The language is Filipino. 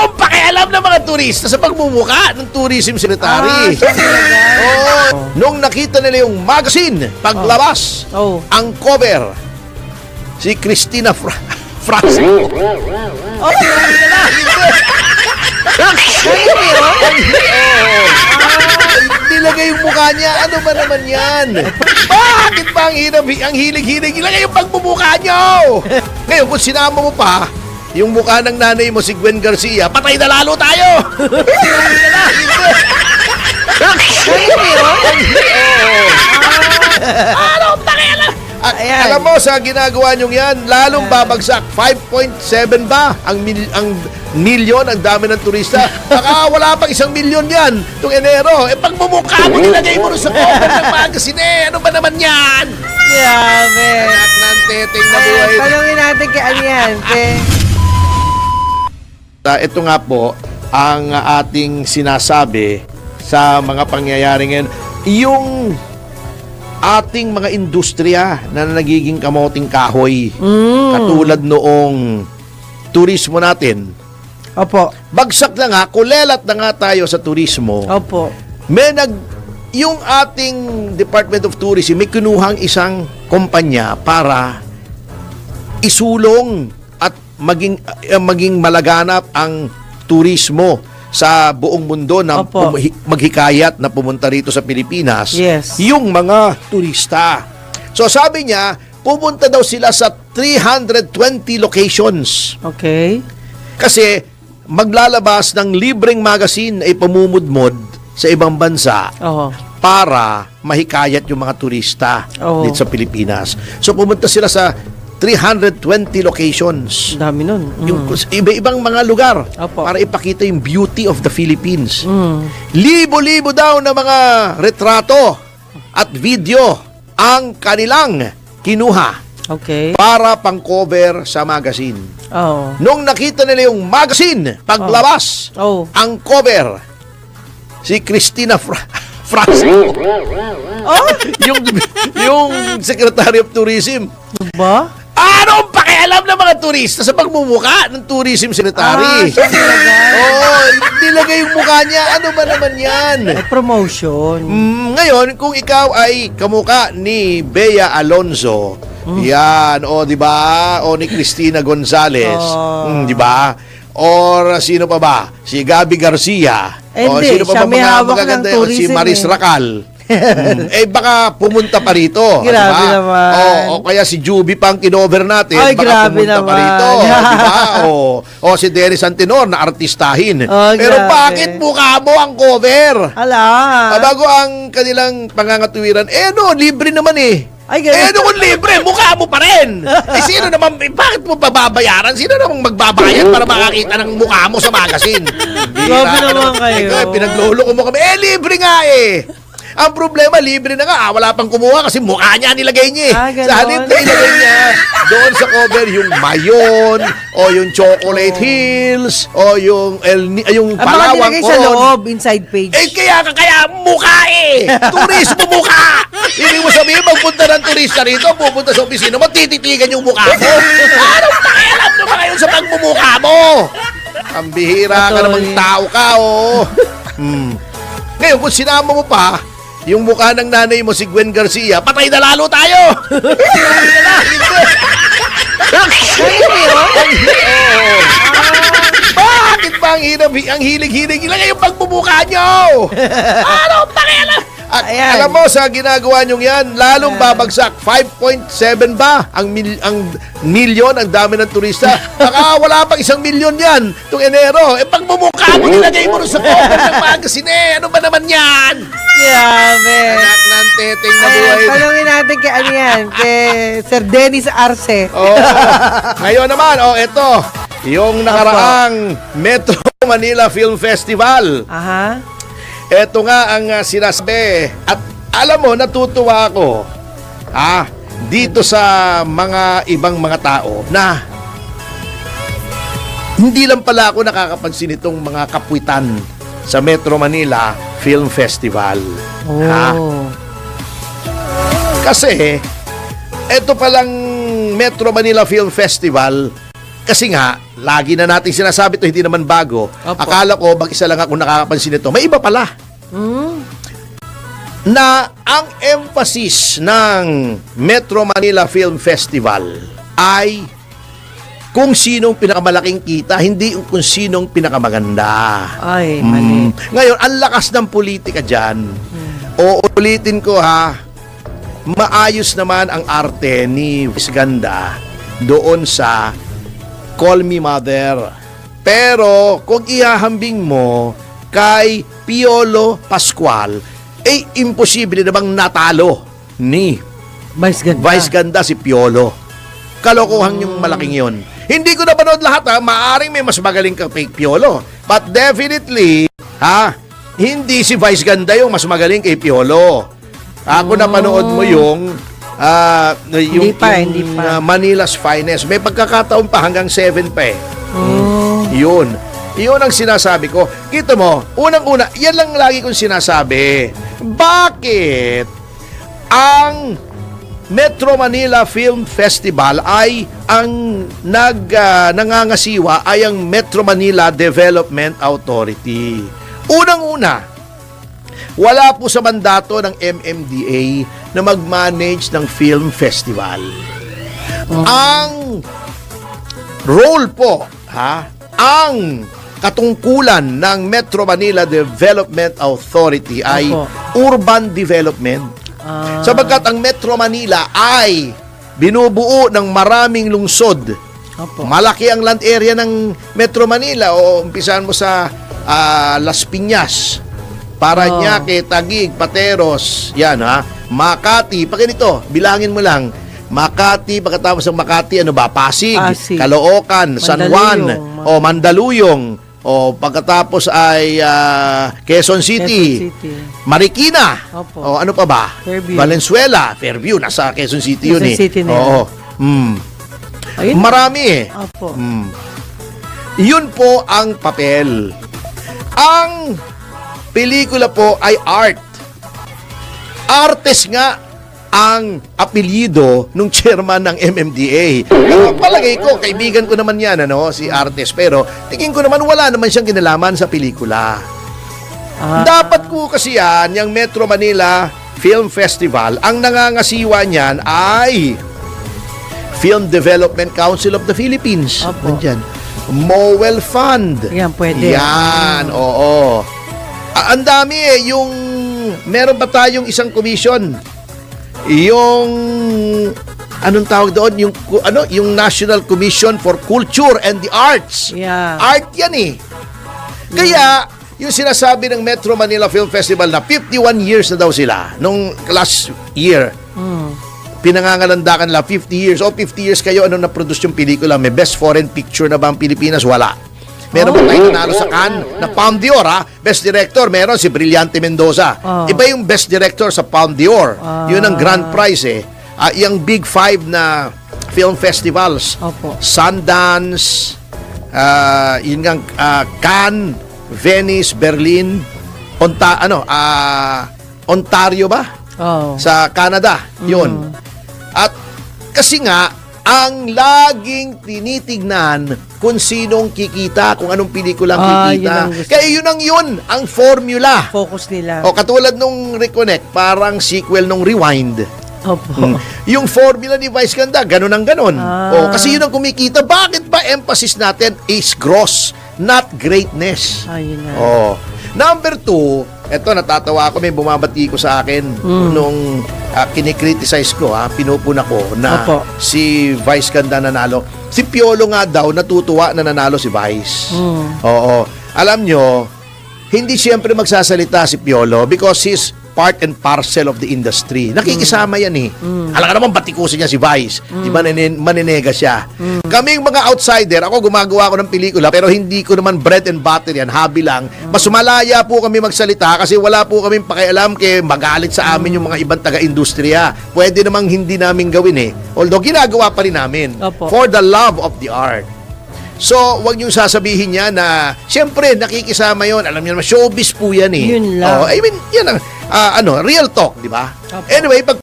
Anong pakialam ng mga turista sa pagmumuka ng tourism secretary? Nung nakita nila yung magazine, paglabas, ang cover, si Cristina Franco. Nilagay yung mukha niya. Ano ba naman yan? Bakit ba ang hilig-hilig? Ilagay yung pagmumukha niyo! Ngayon, kung sinama mo pa, yung mukha ng nanay mo, si Gwen Garcia, patay na lalo tayo! Ano pakialam? Alam mo, sa ginagawa nyo yan, lalong babagsak. 5.7 ba? Ang milyon, ang dami ng turista. Baka wala pang 1 milyon yan itong Enero. Eh, pagmumukha mo, nilagay mo sa cover ng magazine. Ano ba naman yan? Grabe. Anak ng teteng na buhay. Tanungin natin kay Aliante. Ito nga po, ang ating sinasabi sa mga pangyayari ngayon. Yung ating mga industriya na nagiging kamoting kahoy. Katulad noong turismo natin. Opo. Bagsak na nga, kulelat na nga tayo sa turismo. Opo. Yung ating Department of Tourism may kinuhang isang kumpanya para isulong at maging malaganap ang turismo sa buong mundo na maghikayat na pumunta rito sa Pilipinas. Yes. Yung mga turista. So sabi niya, pupunta daw sila sa 320 locations. Okay. Kasi maglalabas ng libreng magazine ay pamumudmod sa ibang bansa para mahikayat yung mga turista dito sa Pilipinas. So pumunta sila sa 320 locations. Dami nun. Yung iba-ibang mga lugar para ipakita yung beauty of the Philippines. Libo-libo daw na mga retrato at video ang kanilang kinuha para pang-cover sa magazine. Nung nakita nila yung magazine, paglabas, ang cover, si Cristina Franco. Yung Secretary of Tourism. Ba? Anong pakialam ng mga turista sa pagmumuka ng tourism secretary? Nilagay yung mukha niya. Ano ba naman yan? Promotion. Ngayon, kung ikaw ay kamuka ni Bea Alonzo, yan, di ba? O ni Cristina Gonzalez, di ba? Or sino pa ba? Si Gabby Garcia. O sino pa ba mga magaganda? Si Maris Racal. Baka pumunta pa rito. Grabe naman. O kaya si Juby pang kinover natin. Ay, baka pumunta naman. pa rito. Diba? O si Dennis Antenor na artistahin. Pero bakit mukha mo ang cover? Bago ang kanilang pangangatuwiran, libre naman kung libre, mukha mo pa rin. Sino naman, bakit mo pababayaran? Sino naman magbabayad para makakita ng mukha mo sa magazine? Grabe naman kayo. Pinaglolo ko mo kami. Libre nga Ang problema, libre na nga. Wala pang kumuha kasi mukha niya nilagay niya. Sa halip na ilagay niya doon sa cover yung Mayon o yung Chocolate Hills o yung Palawan. Baka nilagay sa loob, inside page. Kaya mukha turismo mukha. Hindi mo sabihin, magpunta ng turista rito, pupunta sa opisina mo, tititigan yung mukha mo. Anong pakialam naman ngayon sa pagmumukha mo? Ang bihira ka namang tao ka, Ngayon, kung sinama mo pa, yung mukha ng nanay mo, si Gwen Garcia, patay na lalo tayo! Bakit ba ang hilig-hilig? Ilagay yung pagmumukha nyo! Ano pakialam? Alam mo, sa ginagawa nyo yan, lalong babagsak. 5.7 ba? Ang milyon, ang dami ng turista. Baka wala pang 1 milyon yan itong Enero. Pagmumukha mo, nilagay mo sa cover ng magazine. Ano ba naman yan? Grabe. Anak ng teteng na buhay. Tanungin natin kay kay Sir Dennis Arce. Ngayon naman, ito. Yung nakaraang Metro Manila Film Festival. Ito nga ang sinasabi. At alam mo, natutuwa ako dito sa mga ibang mga tao na hindi lang pala ako nakakapansin itong mga kapwitan sa Metro Manila Film Festival. Kasi ito palang Metro Manila Film Festival kasi nga, lagi na natin sinasabi to, hindi naman bago. Opo. Akala ko, mag-isa lang ako nakakapansin nito. May iba pala. Hmm? Na ang emphasis ng Metro Manila Film Festival ay kung sinong pinakamalaking kita, hindi kung sinong pinakamaganda. Ay, mali. Ngayon, ang lakas ng politika dyan. Uulitin ko ha, maayos naman ang arte ni Vice Ganda doon sa Call Me Mother. Pero kung ihahambing mo kay Piolo Pascual, eh imposible na bang natalo ni Vice Ganda. Vice Ganda si Piolo. Kalokohan yung malaking yon. Hindi ko napanood lahat ha. Maaring may mas magaling kang Piolo. But definitely, hindi si Vice Ganda yung mas magaling kay Piolo. Ako napanood mo yung Hindi pa. Manila's Finest. May pagkakataon pa hanggang 7 pa eh. Yun. Yun ang sinasabi ko. Kita mo, unang-una, yan lang lagi kong sinasabi. Bakit ang Metro Manila Film Festival ay ang nangangasiwa ay ang Metro Manila Development Authority. Unang-una, wala po sa mandato ng MMDA na mag-manage ng film festival. Ang role po, ang katungkulan ng Metro Manila Development Authority ay urban development. Sapagkat ang Metro Manila ay binubuo ng maraming lungsod. Malaki ang land area ng Metro Manila. O umpisahan mo sa Las Piñas, Parañaque, Taguig, Pateros, yan Makati, pag ganito, bilangin mo lang. Makati, pagkatapos ng Makati, Pasig, Caloocan, San Juan, Mandaluyong, pagkatapos ay Quezon City, Marikina, ano pa ba? Fairview. Valenzuela, Fairview, nasa Quezon City yun Quezon City na yun. Marami eh. Yun po ang papel. Ang pelikula po ay art. Artes nga ang apelyido nung chairman ng MMDA. Palagay ko, kaibigan ko naman yan, si Artes. Pero tingin ko naman wala naman siyang kinalaman sa pelikula. Dapat ko kasi yan, yung Metro Manila Film Festival, ang nangangasiwa niyan ay Film Development Council of the Philippines. Nandyan. Mowel Fund. Yan, pwede. Yan, oo. Ang dami yung meron pa tayong isang commission. Yung anong tawag doon, yung National Commission for Culture and the Arts. Art yan eh. Kaya yung sinasabi ng Metro Manila Film Festival na 51 years na daw sila nung last year. Pinangangalandakan nila 50 years. 50 years kayo, na-produce yung pelikula? May best foreign picture na ba ang Pilipinas? Wala. Meron ba tayo nanalo sa Cannes na Palme d'Or, Best Director, meron si Brillante Mendoza. Iba yung Best Director sa Palme d'Or. Yun ang grand prize eh. Yung Big Five na film festivals. Sundance, yun nga, Cannes, Venice, Berlin, Ontario ba? Sa Canada. Yun. At kasi nga, ang laging tinitignan kung sinong kikita, kung anong pelikulang kikita. Kaya yun ang formula. Focus nila. Katulad nung Reconnect, parang sequel nung Rewind. Yung formula ni Vice Ganda, ganun ang ganun. Kasi yun ang kumikita. Bakit ba emphasis natin is gross, not greatness? Number 2, eto natatawa ako, may bumabati ko sa akin nung kinikriticize ko, pinupuna ko na si Vice Ganda nanalo. Si Piolo nga daw natutuwa na nanalo si Vice. Alam nyo, hindi siyempre magsasalita si Piolo because he's part and parcel of the industry. Nakikisama yan eh. Alam ka naman, batikusin niya si Vice. Di ba maninega siya? Kaming mga outsider, ako gumagawa ko ng pelikula pero hindi ko naman bread and butter yan, hobby lang. Mas malaya po kami magsalita kasi wala po kaming pakialam kay magalit sa amin yung mga ibang taga-industriya. Pwede namang hindi namin gawin eh. Although ginagawa pa rin namin. For the love of the art. So, wag niyong sasabihin niya na, siyempre, nakikisama yon. Alam niyo naman, showbiz po yan eh. Yun lang. I mean, yan ang, real talk, di ba? Anyway, pag